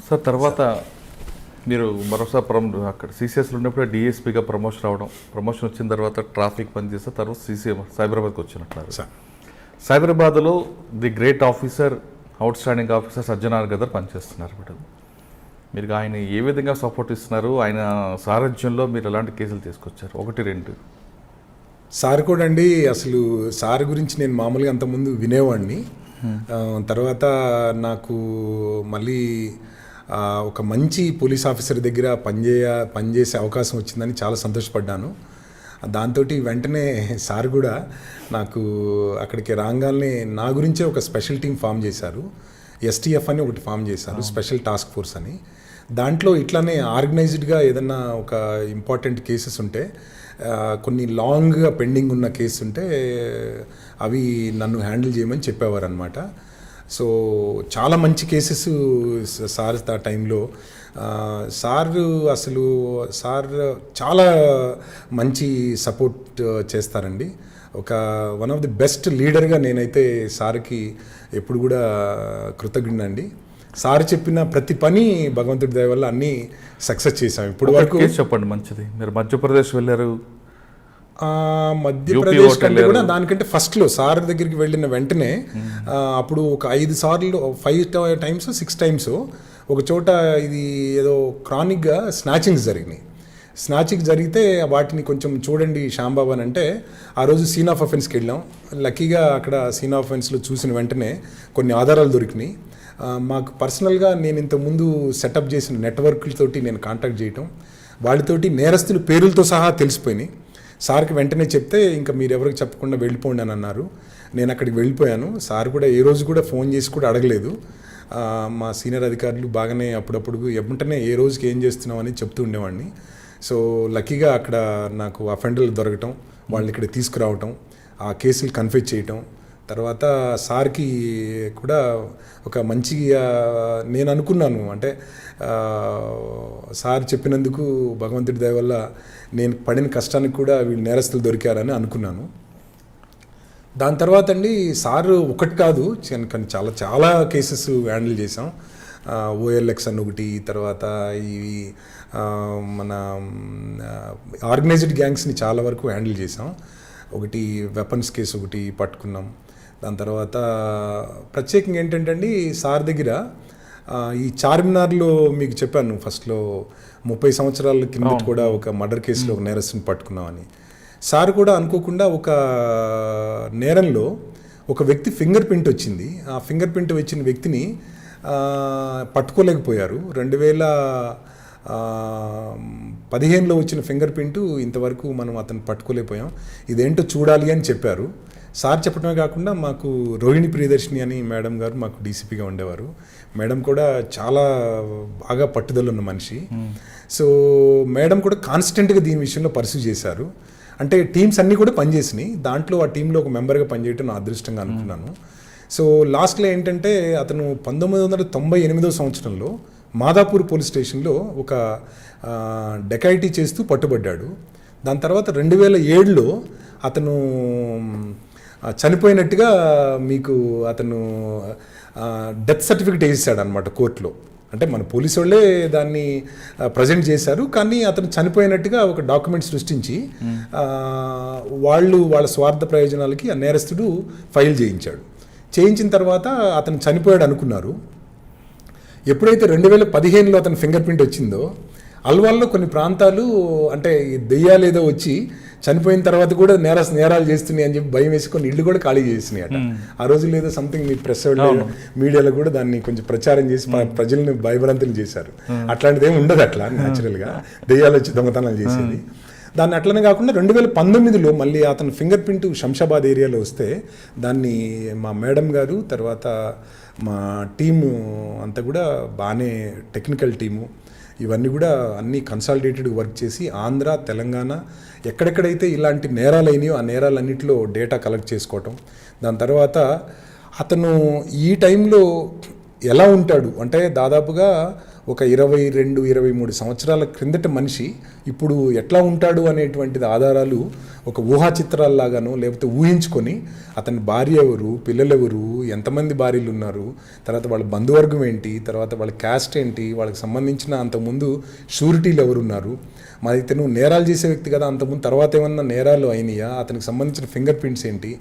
Sir తర్వాత మీరు మరోసారి అక్కడ సీసీఎస్లో ఉన్నప్పుడు డిఎస్పీగా ప్రమోషన్ రావడం, ప్రమోషన్ వచ్చిన తర్వాత ట్రాఫిక్ పనిచేస్తే తర్వాత సైబరాబాద్కి వచ్చినట్టు సార్. సైబరాబాద్లో the great officer, outstanding officer Sajjanar గదర్ పనిచేస్తున్నారు మేడం. మీరు ఆయన ఏ విధంగా సపోర్ట్ ఇస్తున్నారు? ఆయన సారథ్యంలో మీరు ఎలాంటి కేసులు తీసుకొచ్చారు? 1-2 సార్ కూడా అండి, అసలు సార్ గురించి నేను మామూలుగా అంతకుముందు వినేవాడిని. తర్వాత నాకు మళ్ళీ ఒక మంచి పోలీస్ ఆఫీసర్ దగ్గర పనిచేసే అవకాశం వచ్చిందని చాలా సంతోషపడ్డాను. దాంతో వెంటనే సార్ కూడా నాకు అక్కడికి రాగానే నా గురించే ఒక స్పెషల్ టీం ఫామ్ చేశారు. ఎస్టీఎఫ్ అని ఒకటి ఫామ్ చేశారు, స్పెషల్ టాస్క్ ఫోర్స్ అని. దాంట్లో ఇట్లానే ఆర్గనైజ్డ్గా ఏదన్నా ఒక ఇంపార్టెంట్ కేసెస్ ఉంటే, కొన్ని లాంగ్గా పెండింగ్ ఉన్న కేసు ఉంటే అవి నన్ను హ్యాండిల్ చేయమని చెప్పేవారు అనమాట. సో చాలా మంచి కేసెస్ సార్ ఆ టైంలో. సార్ చాలా మంచి సపోర్ట్ చేస్తారండి. ఒక వన్ ఆఫ్ ది బెస్ట్ లీడర్గా నేనైతే సార్కి ఎప్పుడు కూడా కృతజ్ఞుడండి. సార్ చెప్పిన ప్రతి పని భగవంతుడి దయ వల్ల అన్నీ సక్సెస్ చేశాం ఇప్పుడు వరకు. చెప్పండి మంచిది. మీరు మధ్యప్రదేశ్ వెళ్ళారు. మధ్యప్రదేశ్ కంటే కూడా దానికంటే ఫస్ట్లో సార్ దగ్గరికి వెళ్ళిన వెంటనే అప్పుడు ఒక 5 టైమ్స్ 6 టైమ్స్ ఒక చోట ఇది ఏదో క్రానిక్గా స్నాచింగ్స్ జరిగినాయి. స్నాచింగ్ జరిగితే వాటిని కొంచెం చూడండి శ్యాంబాబు అని అంటే ఆ రోజు సీన్ ఆఫ్ అఫెన్స్కి వెళ్ళాం. లక్కీగా అక్కడ సీన్ ఆఫ్ అఫెన్స్లో చూసిన వెంటనే కొన్ని ఆధారాలు దొరికినాయి. మాకు పర్సనల్గా నేను ఇంతకుముందు సెటప్ చేసిన నెట్వర్క్లతోటి నేను కాంటాక్ట్ చేయటం, వాళ్ళతోటి నేరస్తుల పేర్లతో సహా తెలిసిపోయినాయి. సార్కి వెంటనే చెప్తే ఇంకా మీరు ఎవరికి చెప్పకుండా వెళ్ళిపోండి అని అన్నారు. నేను అక్కడికి వెళ్ళిపోయాను. సార్ కూడా ఏ రోజు కూడా ఫోన్ చేసి కూడా అడగలేదు. మా సీనియర్ అధికారులు బాగానే అప్పుడప్పుడు వెంటనే ఏ రోజుకి ఏం చేస్తున్నాం అని చెప్తూ ఉండేవాడిని. సో లక్కీగా అక్కడ నాకు అఫెండర్లు దొరకటం, వాళ్ళని ఇక్కడ తీసుకురావటం, ఆ కేసులు కన్ఫెస్ చేయటం, తర్వాత సార్కి కూడా ఒక మంచి నేను అనుకున్నాను. అంటే సార్ చెప్పినందుకు భగవంతుడి దయ వల్ల నేను పడిన కష్టానికి కూడా వీళ్ళు నేరస్తులు దొరికారని అనుకున్నాను. దాని తర్వాత అండి సార్ ఒకటి కాదు కానీ చాలా చాలా కేసెస్ హ్యాండిల్ చేసాం. ఓఎల్ఎక్స్ అని ఒకటి, తర్వాత ఈ మన ఆర్గనైజ్డ్ గ్యాంగ్స్ని చాలా వరకు హ్యాండిల్ చేసాం. ఒకటి వెపన్స్ కేసు ఒకటి పట్టుకున్నాం. దాని తర్వాత ప్రత్యేకంగా ఏంటంటే అండి సార్ దగ్గర ఈ చార్మినార్లో మీకు చెప్పాను ఫస్ట్లో 30 సంవత్సరాల కింద కూడా ఒక మర్డర్ కేసులో ఒక నేరస్తుని పట్టుకున్నామని. సార్ కూడా అనుకోకుండా ఒక నేరంలో ఒక వ్యక్తి ఫింగర్ ప్రింట్ వచ్చింది. ఆ ఫింగర్ ప్రింట్ వచ్చిన వ్యక్తిని పట్టుకోలేకపోయారు. 2015లో వచ్చిన ఫింగర్ ప్రింట్ ఇంతవరకు మనం అతను పట్టుకోలేకపోయాం, ఇదేంటో చూడాలి అని చెప్పారు. సార్ చెప్పడమే కాకుండా మాకు రోహిణి ప్రియదర్శిని అని మేడం గారు మాకు డీసీపీగా ఉండేవారు. మేడం కూడా చాలా బాగా పట్టుదల ఉన్న మనిషి. సో మేడం కూడా కాన్స్టెంట్గా దీని విషయంలో పర్సూ చేశారు. అంటే టీమ్స్ అన్నీ కూడా పనిచేసినాయి. దాంట్లో ఆ టీంలో ఒక మెంబర్గా పనిచేయటం నా అదృష్టంగా అనుకున్నాను. సో లాస్ట్లో ఏంటంటే అతను 1998 సంవత్సరంలో మాదాపూర్ పోలీస్ స్టేషన్లో ఒక డెకాయిటీ చేస్తూ పట్టుబడ్డాడు. దాని తర్వాత 2007లో అతను చనిపోయినట్టుగా మీకు అతను డెత్ సర్టిఫికేట్ వేసాడు అనమాట కోర్టులో. అంటే మన పోలీసు వాళ్ళే దాన్ని ప్రజెంట్ చేశారు, కానీ అతను చనిపోయినట్టుగా ఒక డాక్యుమెంట్ సృష్టించి వాళ్ళ స్వార్థ ప్రయోజనాలకి ఆ నేరస్తుడు ఫైల్ చేయించాడు. చేయించిన తర్వాత అతను చనిపోయాడు అనుకున్నారు. ఎప్పుడైతే 2015లో అతని ఫింగర్ ప్రింట్ వచ్చిందో అల్వాల్లో కొన్ని ప్రాంతాలు అంటే దెయ్యాలేదో వచ్చి చనిపోయిన తర్వాత కూడా నేరాలు చేస్తున్నాయి అని చెప్పి భయం వేసి కొన్ని ఇళ్ళు కూడా ఖాళీ చేసినాయి అట. ఆ రోజుల్లో ఏదో సంథింగ్ మీ ప్రెస్ మీడియాలో కూడా దాన్ని కొంచెం ప్రచారం చేసి ప్రజల్ని భయభ్రాంతులు చేశారు. అట్లాంటిది ఏమి ఉండదు అట్లా న్యాచురల్గా దెయ్యాలు వచ్చి దొంగతనాలు చేసేది. దాన్ని అట్లనే కాకుండా 2019లో మళ్ళీ అతను ఫింగర్ ప్రింట్ శంషాబాద్ ఏరియాలో వస్తే దాన్ని మా మేడం గారు తర్వాత మా టీము అంతా కూడా బాగానే టెక్నికల్ టీము ఇవన్నీ కూడా అన్నీ కన్సాలిడేటెడ్ వర్క్ చేసి ఆంధ్ర తెలంగాణ ఎక్కడెక్కడైతే ఇలాంటి నేరాలు అయినాయో ఆ నేరాలన్నింటిలో డేటా కలెక్ట్ చేసుకోవటం. దాని తర్వాత అతను ఈ టైంలో ఎలా ఉంటాడు అంటే దాదాపుగా ఒక 22-23 సంవత్సరాల క్రిందట మనిషి ఇప్పుడు ఎట్లా ఉంటాడు అనేటువంటిది ఆధారాలు ఒక ఊహా చిత్రాల్లాగానో లేకపోతే ఊహించుకొని అతని భార్య ఎవరు, పిల్లలు ఎవరు, ఎంతమంది భార్యలు ఉన్నారు, తర్వాత వాళ్ళ బంధువర్గం ఏంటి, తర్వాత వాళ్ళ క్యాస్ట్ ఏంటి, వాళ్ళకి సంబంధించిన అంతకుముందు షూరిటీలు ఎవరున్నారు, మరి ఇతను నేరాలు చేసే వ్యక్తి కదా, అంతకుముందు తర్వాత ఏమన్నా నేరాలు అయినాయా, అతనికి సంబంధించిన ఫింగర్ ప్రింట్స్ ఏంటి,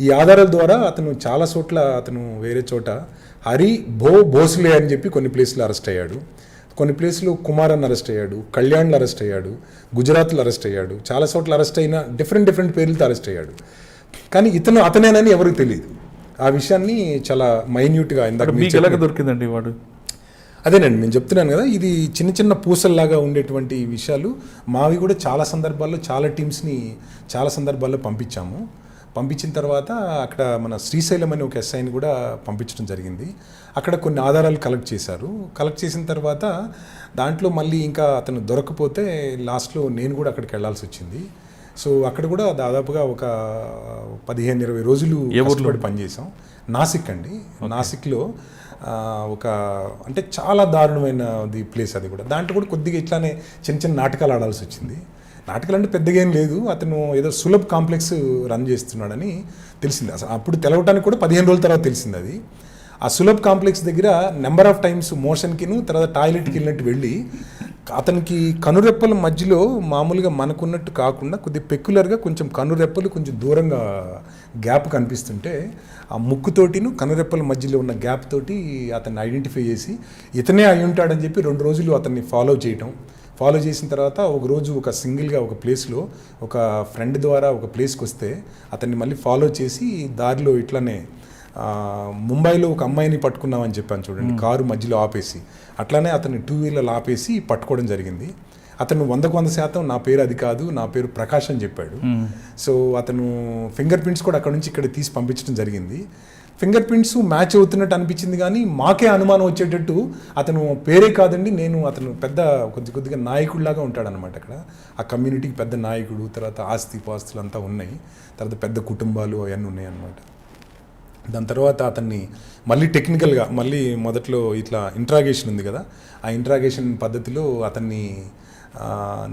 ఈ ఆధారాల ద్వారా అతను చాలా చోట్ల అతను వేరే చోట హరి భోస్లే అని చెప్పి కొన్ని ప్లేస్లో అరెస్ట్ అయ్యాడు, కొన్ని ప్లేస్లో కుమార్ అని అరెస్ట్ అయ్యాడు, కళ్యాణ్లో అరెస్ట్ అయ్యాడు, గుజరాత్లో అరెస్ట్ అయ్యాడు, చాలా చోట్ల అరెస్ట్ అయిన డిఫరెంట్ పేర్లతో అరెస్ట్ అయ్యాడు. కానీ అతనేనని ఎవరికి తెలియదు. ఆ విషయాన్ని చాలా మైన్యూట్గా ఇందాక దొరికిందండి వాడు. అదేనండి నేను చెప్తున్నాను కదా, ఇది చిన్న చిన్న పూసల్లాగా ఉండేటువంటి విషయాలు మావి కూడా చాలా సందర్భాల్లో చాలా టీమ్స్ని చాలా సందర్భాల్లో పంపించిన తర్వాత అక్కడ మన శ్రీశైలం అనే ఒక ఎస్ఐని కూడా పంపించడం జరిగింది. అక్కడ కొన్ని ఆధారాలు కలెక్ట్ చేశారు. కలెక్ట్ చేసిన తర్వాత దాంట్లో మళ్ళీ ఇంకా అతను దొరకపోతే లాస్ట్లో నేను కూడా అక్కడికి వెళ్ళాల్సి వచ్చింది. సో అక్కడ కూడా దాదాపుగా ఒక 15-20 రోజులు కష్టపడి పనిచేసాం. నాసిక్ అండి, నాసిక్లో ఒక అంటే చాలా దారుణమైనది ప్లేస్ అది కూడా. దాంట్లో కూడా కొద్దిగా ఇట్లానే చిన్న నాటకాలు ఆడాల్సి వచ్చింది. నాటకాలు అంటే పెద్దగా ఏం లేదు, అతను ఏదో సులభ్ కాంప్లెక్స్ రన్ చేస్తున్నాడని తెలిసింది. అసలు అప్పుడు తెలవటానికి కూడా 15 రోజుల తర్వాత తెలిసింది అది. ఆ సులభ్ కాంప్లెక్స్ దగ్గర నెంబర్ ఆఫ్ టైమ్స్ మోషన్కిను తర్వాత టాయిలెట్కి వెళ్ళినట్టు వెళ్ళి అతనికి కనురెప్పల మధ్యలో మామూలుగా మనకున్నట్టు కాకుండా కొద్దిగా పెక్యులర్గా కొంచెం కనురెప్పలు కొంచెం దూరంగా గ్యాప్ కనిపిస్తుంటే ఆ ముక్కుతోటిను కనురెప్పల మధ్యలో ఉన్న గ్యాప్ తోటి అతన్ని ఐడెంటిఫై చేసి ఇతనే అయి ఉంటాడని చెప్పి 2 రోజులు అతన్ని ఫాలో చేసిన తర్వాత ఒకరోజు ఒక సింగిల్గా ఒక ప్లేస్లో ఒక ఫ్రెండ్ ద్వారా ఒక ప్లేస్కి వస్తే అతన్ని మళ్ళీ ఫాలో చేసి దారిలో ఇట్లానే ముంబైలో ఒక అమ్మాయిని పట్టుకున్నామని చెప్పాను చూడండి, కారు మధ్యలో ఆపేసి అట్లానే అతన్ని 2 వీలర్లు ఆపేసి పట్టుకోవడం జరిగింది. అతను 100% నా పేరు అది కాదు, నా పేరు ప్రకాష్ అని చెప్పాడు. సో అతను ఫింగర్ ప్రింట్స్ కూడా అక్కడ నుంచి ఇక్కడ తీసి పంపించడం జరిగింది. ఫింగర్ ప్రింట్స్ మ్యాచ్ అవుతున్నట్టు అనిపించింది, కానీ మాకే అనుమానం వచ్చేటట్టు అతను పేరే కాదండి, అతను పెద్ద కొద్దిగా నాయకుడిలాగా ఉంటాడనమాట. అక్కడ ఆ కమ్యూనిటీకి పెద్ద నాయకుడు, తర్వాత ఆస్తిపాస్తులు అంతా ఉన్నాయి, తర్వాత పెద్ద కుటుంబాలు అవన్నీ ఉన్నాయి అన్నమాట. దాని తర్వాత అతన్ని మళ్ళీ టెక్నికల్గా మళ్ళీ మొదట్లో ఇట్లా ఇంట్రాగేషన్ ఉంది కదా, ఆ ఇంట్రాగేషన్ పద్ధతిలో అతన్ని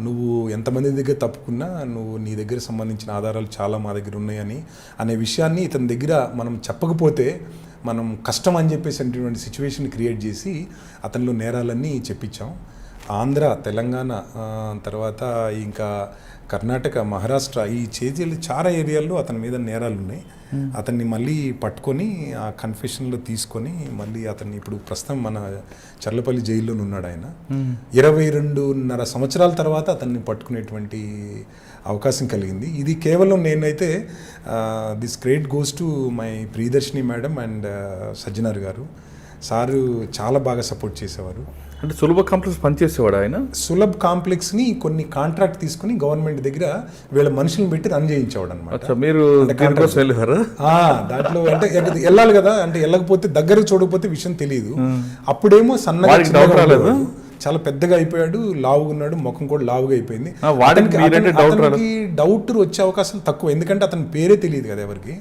నువ్వు ఎంతమంది దగ్గర తప్పుకున్నా నీ దగ్గర సంబంధించిన ఆధారాలు చాలా మా దగ్గర ఉన్నాయని అనే విషయాన్ని ఇతని దగ్గర మనం చెప్పకపోతే మనం కష్టం అని చెప్పేసినటువంటి సిచ్యువేషన్ క్రియేట్ చేసి అతనిలో నేరాలన్నీ చెప్పించాం. ఆంధ్ర, తెలంగాణ, తర్వాత ఇంకా కర్ణాటక, మహారాష్ట్ర ఈ చేజీలు చాలా ఏరియాల్లో అతని మీద నేరాలు ఉన్నాయి. అతన్ని మళ్ళీ పట్టుకొని ఆ కన్ఫెషన్లో తీసుకొని మళ్ళీ అతన్ని ఇప్పుడు ప్రస్తుతం మన చర్లపల్లి జైల్లో ఉన్నాడు. ఆయన 22.5 సంవత్సరాల తర్వాత అతన్ని పట్టుకునేటువంటి అవకాశం కలిగింది. ఇది కేవలం నేనైతే this credit goes to my Priyadarshini madam and Sajjanar గారు. సారు చాలా బాగా సపోర్ట్ చేసేవారు. అంటే సులభ కాంప్లెక్స్ పనిచేసేవాడు ఆయన. సులభ్ కాంప్లెక్స్ని కొన్ని కాంట్రాక్ట్ తీసుకుని గవర్నమెంట్ దగ్గర వీళ్ళ మనుషులను పెట్టి రన్ చేయించేవాడు అనమాట. మీరు దాంట్లో అంటే వెళ్ళాలి కదా, అంటే వెళ్ళకపోతే దగ్గరకు చూడకపోతే విషయం తెలియదు. అప్పుడేమో సన్నగా చాలా పెద్దగా అయిపోయాడు, లావుగా ఉన్నాడు, ముఖం కూడా లావుగా అయిపోయింది. అతనికి డౌట్ వచ్చే అవకాశాలు తక్కువ, ఎందుకంటే అతని పేరే తెలియదు కదా ఎవరికి.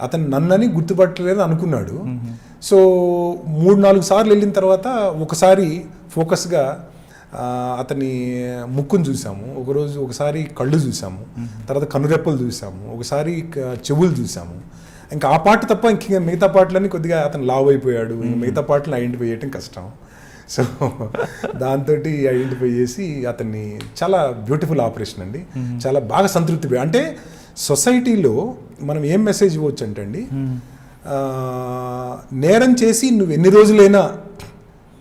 అతను నన్నని గుర్తుపట్టలేదు అనుకున్నాడు. సో 3-4 సార్లు వెళ్ళిన తర్వాత ఒకసారి ఫోకస్గా అతని ముక్కును చూసాము, ఒకసారి కళ్ళు చూసాము, తర్వాత కనురెప్పలు చూసాము, ఒకసారి చెవులు చూసాము. ఇంకా ఆ పార్ట్ తప్ప ఇంక మిగతా పార్ట్లన్నీ కొద్దిగా అతను లావు అయిపోయాడు, మిగతా పార్ట్లను ఐడెంటిఫై చేయడం కష్టం. సో దాంతో ఐడెంటిఫై చేసి అతన్ని చాలా బ్యూటిఫుల్ ఆపరేషన్ అండి, చాలా బాగా సంతృప్తి. అంటే సొసైటీలో మనం ఏం మెసేజ్ ఇవ్వచ్చు అంటే అండి, నేరం చేసి నువ్వు ఎన్ని రోజులైనా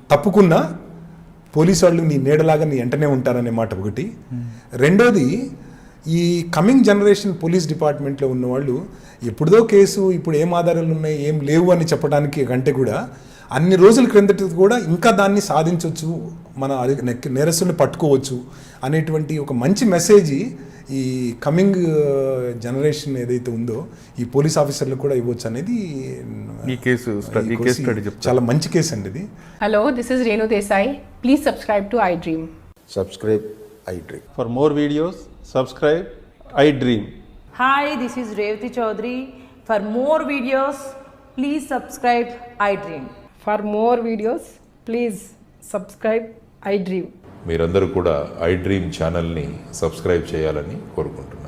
తప్పుకున్నా పోలీసు వాళ్ళు నీ నీడలాగా నీ వెంటనే ఉంటారనే మాట ఒకటి. రెండోది, ఈ కమింగ్ జనరేషన్ పోలీస్ డిపార్ట్మెంట్లో ఉన్నవాళ్ళు ఎప్పుడుదో కేసు ఇప్పుడు ఏం ఆధారాలు ఉన్నాయి ఏం లేవు అని చెప్పడానికి కంటే కూడా అన్ని రోజుల క్రిందటి కూడా ఇంకా దాన్ని సాధించవచ్చు, మన నేరస్తుల్ని పట్టుకోవచ్చు అనేటువంటి ఒక మంచి మెసేజ్ ఈ కమింగ్ జనరేషన్ ఏదైతే ఉందో ఈ పోలీస్ ఆఫీసర్లకు కూడా ఇవ్వచ్చు అనేది ఈ కేసు చాలా మంచి కేసు అండి ఇది. Hello, this is Renu Desai. Please subscribe to iDream. Subscribe iDream. For more videos, subscribe iDream. Hi, this is Revati Chaudhary. For more videos, please subscribe iDream. For more videos, please subscribe I dream. మీరందరూ కూడా I dream ఛానల్ని subscribe చేయాలని కోరుకుంటున్నాను.